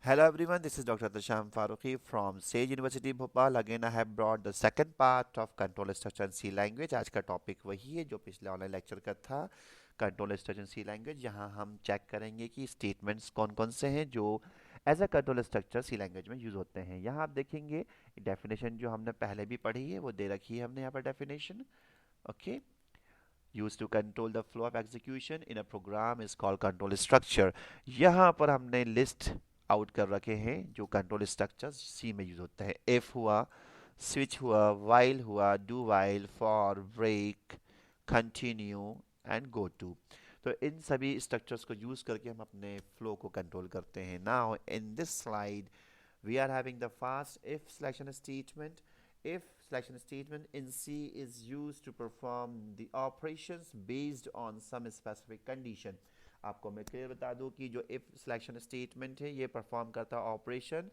Hello everyone, this is Dr. Dasham Farooqi from Sage University Bhopal. Again, I have brought the second part of Control Structure and C Language. आज का topic वही है जो पिछले online lecture का था, control structure C language. यहाँ हम चेक करेंगे कि स्टेटमेंट्स कौन कौन से हैं जो as a control structure C language में यूज़ होते हैं। यहाँ आप देखेंगे डेफिनेशन जो हमने पहले भी पढ़ी है वो दे रखी है हमने यहाँ पर definition. Okay, used to control the flow of execution in a program is called control structure। यहाँ पर हमने लिस्ट आउट कर रखे हैं जो कंट्रोल स्ट्रक्चर्स सी में यूज होते हैं। इफ हुआ, स्विच हुआ, वाइल हुआ, do while, for, break, continue and go to. तो इन सभी स्ट्रक्चर्स को यूज करके हम अपने फ्लो को कंट्रोल करते हैं। Now in this slide we are having the fast if selection statement. If selection statement in C is used to perform the operations based on some specific condition। आपको मैं clear बता दूं कि जो if selection statement है ये perform करता है ऑपरेशन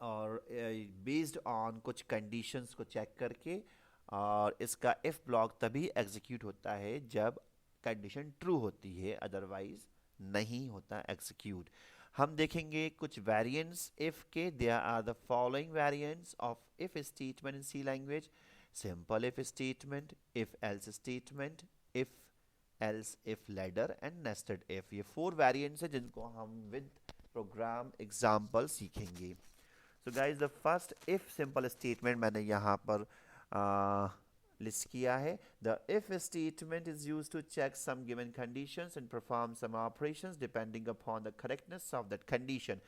और बेस्ड ऑन कुछ कंडीशंस को चेक करके, और इसका if ब्लॉक तभी एग्जीक्यूट होता है जब कंडीशन ट्रू होती है, अदरवाइज नहीं होता एग्जीक्यूट। हम देखेंगे कुछ वेरिएंट्स इफ के। There are the following variants of if statement in C language: simple if statement, if else statement, if else if ladder and nested if. ये फोर वेरिएंट्स हैं जिनको हम विद प्रोग्राम एग्जांपल सीखेंगे। So guys, the first if simple statement मैंने यहाँ पर list किया है। The if statement is used to check some given conditions and perform some operations depending upon the correctness of that condition.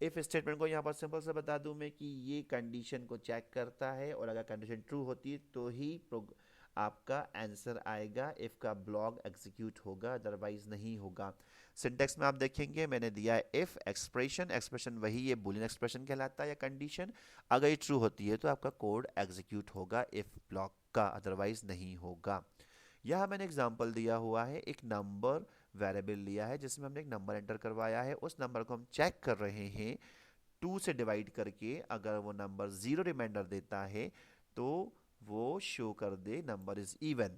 If statement को यहाँ पर simple से बता दूं मैं कि ये कंडीशन को चेक करता है और अगर कंडीशन ट्रू होती है तो ही आपका आंसर आएगा, इफ का ब्लॉक एग्जीक्यूट होगा, अदरवाइज नहीं होगा। सिंटेक्स में आप देखेंगे मैंने दिया है इफ एक्सप्रेशन। एक्सप्रेशन वही ये बूलियन एक्सप्रेशन कहलाता है या कंडीशन। अगर ये ट्रू होती है तो आपका कोड एग्जीक्यूट होगा इफ ब्लॉक का, अदरवाइज नहीं होगा। यहाँ मैंने एग्जांपल दिया हुआ है, एक नंबर वेरिएबल लिया है जिसमें हमने एक नंबर एंटर करवाया है। उस नंबर को हम चेक कर रहे हैं 2 से डिवाइड करके, अगर वो नंबर 0 रिमाइंडर देता है तो वो शो कर दे number is even.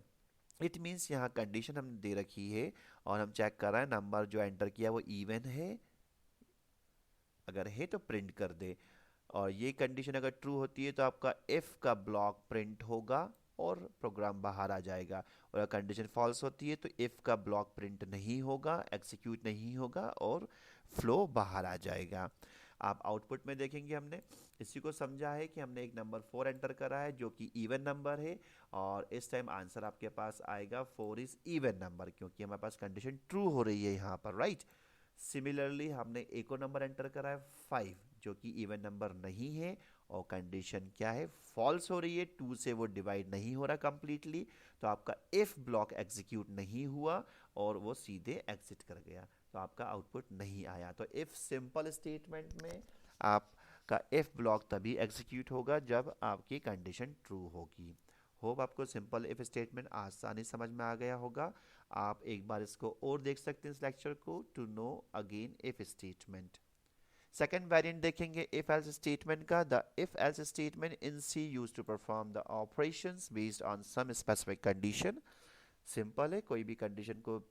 It means यहाँ कंडीशन हमने दे रखी है और हम चेक कर रहे हैं नंबर जो एंटर किया वो इवन है, अगर है तो प्रिंट कर दे। और ये कंडीशन अगर ट्रू होती है तो आपका इफ का ब्लॉक प्रिंट होगा और प्रोग्राम बाहर आ जाएगा। और अगर कंडीशन फॉल्स होती है तो इफ का ब्लॉक प्रिंट नहीं होगा, एग्जीक्यूट नहीं होगा और फ्लो बाहर आ जाएगा। आप आउटपुट में देखेंगे हमने इसी को समझा है कि हमने एक नंबर 4 एंटर करा है जो कि इवन नंबर है, और इस टाइम आंसर आपके पास आएगा 4 इज इवन नंबर, क्योंकि हमारे पास कंडीशन ट्रू हो रही है यहाँ पर, राइट। सिमिलरली हमने एक और नंबर एंटर करा है 5 जो कि इवन नंबर नहीं है और कंडीशन क्या है, फॉल्स हो रही है, 2 से वो डिवाइड नहीं हो रहा कंप्लीटली, तो आपका इफ ब्लॉक एग्जीक्यूट नहीं हुआ और वो सीधे एग्जिट कर गया, तो आपका आउटपुट नहीं आया। तो इफ सिंपल स्टेटमेंट में आपका इफ ब्लॉक तभी एग्जीक्यूट होगा जब आपकी कंडीशन ट्रू होगी। होप आपको सिंपल इफ स्टेटमेंट आसानी समझ में आ गया होगा। आप एक बार इसको और देख सकते हैं इस लेक्चर को to know again if statement. Second variant देखेंगे इफ एल्स स्टेटमेंट का। The if else statement in C use to perform the operations based on some specific condition. Simple है, कोई भी कंडीशन को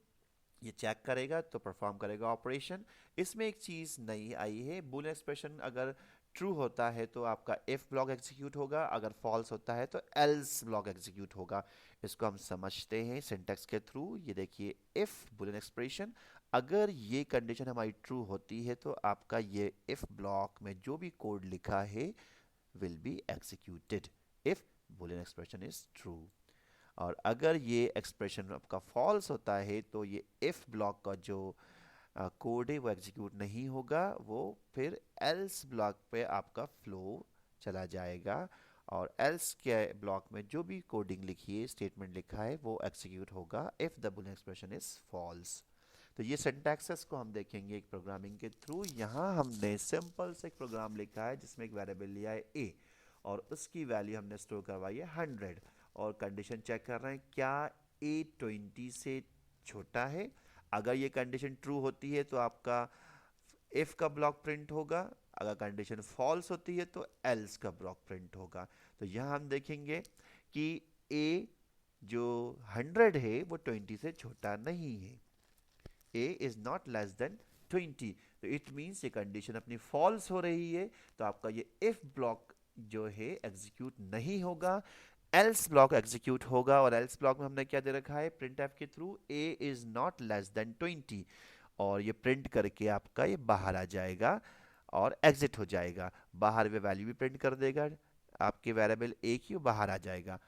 ये चेक करेगा तो परफॉर्म करेगा ऑपरेशन। इसमें एक चीज़ नई आई है, बूलियन एक्सप्रेशन अगर ट्रू होता है तो आपका इफ ब्लॉक एग्जीक्यूट होगा, अगर फॉल्स होता है तो एल्स ब्लॉक एग्जीक्यूट होगा। इसको हम समझते हैं सिंटेक्स के थ्रू। ये देखिए इफ बूलियन एक्सप्रेशन, अगर ये कंडीशन हमारी ट्रू होती है तो आपका ये इफ ब्लॉक में जो भी कोड लिखा है will be executed if Boolean expression is true. और अगर ये एक्सप्रेशन आपका फॉल्स होता है तो ये इफ ब्लॉक का जो कोड है वो एग्जीक्यूट नहीं होगा, वो फिर एल्स ब्लॉक पे आपका फ्लो चला जाएगा और एल्स के ब्लॉक में जो भी कोडिंग लिखी है, स्टेटमेंट लिखा है, वो एग्जीक्यूट होगा if the Boolean expression is false. तो ये सिंटैक्सेस को हम देखेंगे एक प्रोग्रामिंग के थ्रू। यहाँ हमने सिंपल से एक प्रोग्राम लिखा है जिसमें एक वेरिएबल लिया है ए और उसकी वैल्यू हमने स्टोर करवाई है 100, और कंडीशन चेक कर रहे हैं क्या ए 20 से छोटा है। अगर ये कंडीशन ट्रू होती है तो आपका इफ का ब्लॉक प्रिंट होगा, अगर कंडीशन फॉल्स होती है तो एल्स का ब्लॉक प्रिंट होगा। तो यहाँ हम देखेंगे कि ए जो 100 है वो 20 से छोटा नहीं है, ए इज नॉट लेस देन 20, तो इट मीन्स ये कंडीशन अपनी फॉल्स हो रही है, तो आपका ये इफ ब्लॉक जो है एग्जीक्यूट नहीं होगा, एल्स ब्लॉक एग्जीक्यूट होगा। और एल्स ब्लॉक में हमने क्या दे रखा है प्रिंट एफ के through, A is not less than 20, और ये प्रिंट करके आपका ये बाहर आ जाएगा और एग्जिट हो जाएगा। बाहर वे वैल्यू भी प्रिंट कर देगा, आपके वेरिएबल ए की बाहर आ जाएगा।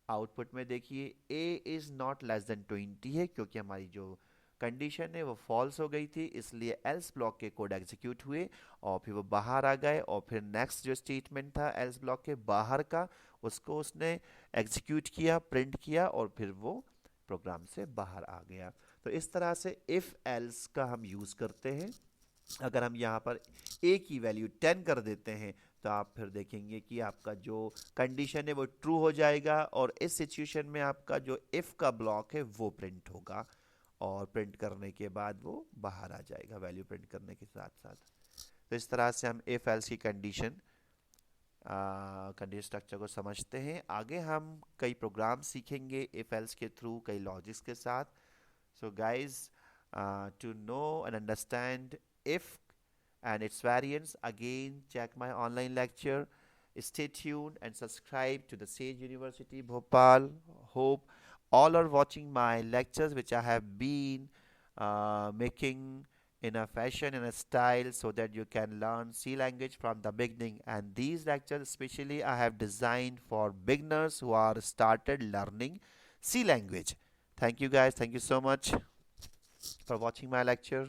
आउटपुट में देखिए ए इज नॉट लेस देन 20 है, क्योंकि हमारी जो कंडीशन है वो फॉल्स हो गई थी, इसलिए एल्स ब्लॉक के कोड एग्जीक्यूट हुए और फिर वो बाहर आ गए। और फिर नेक्स्ट जो स्टेटमेंट था एल्स ब्लॉक के बाहर का, उसको उसने एग्जीक्यूट किया, प्रिंट किया, और फिर वो प्रोग्राम से बाहर आ गया। तो इस तरह से इफ एल्स का हम यूज़ करते हैं। अगर हम यहाँ पर a की वैल्यू 10 कर देते हैं, तो आप फिर देखेंगे कि आपका जो कंडीशन है वो ट्रू हो जाएगा, और इस सिचुएशन में आपका जो इफ का ब्लॉक है वो प्रिंट होगा, और प्रिंट करने के बाद वो बाहर आ जाएगा वैल्यू प्रिंट करने के साथ साथ। तो इस तरह से हम इफ एल्स की कंडीशन स्ट्रक्चर को समझते हैं। आगे हम कई प्रोग्राम सीखेंगे इफ एल्स के थ्रू, कई लॉजिक्स के साथ। So guys, to know and understand if and its variants, again check my online lecture. Stay tuned and subscribe to the Sage University Bhopal. Hope all are watching my lectures, which I have been making in a fashion and a style, so that you can learn C language from the beginning. And these lectures especially I have designed for beginners who are started learning C language. Thank you guys, thank you so much for watching my lecture.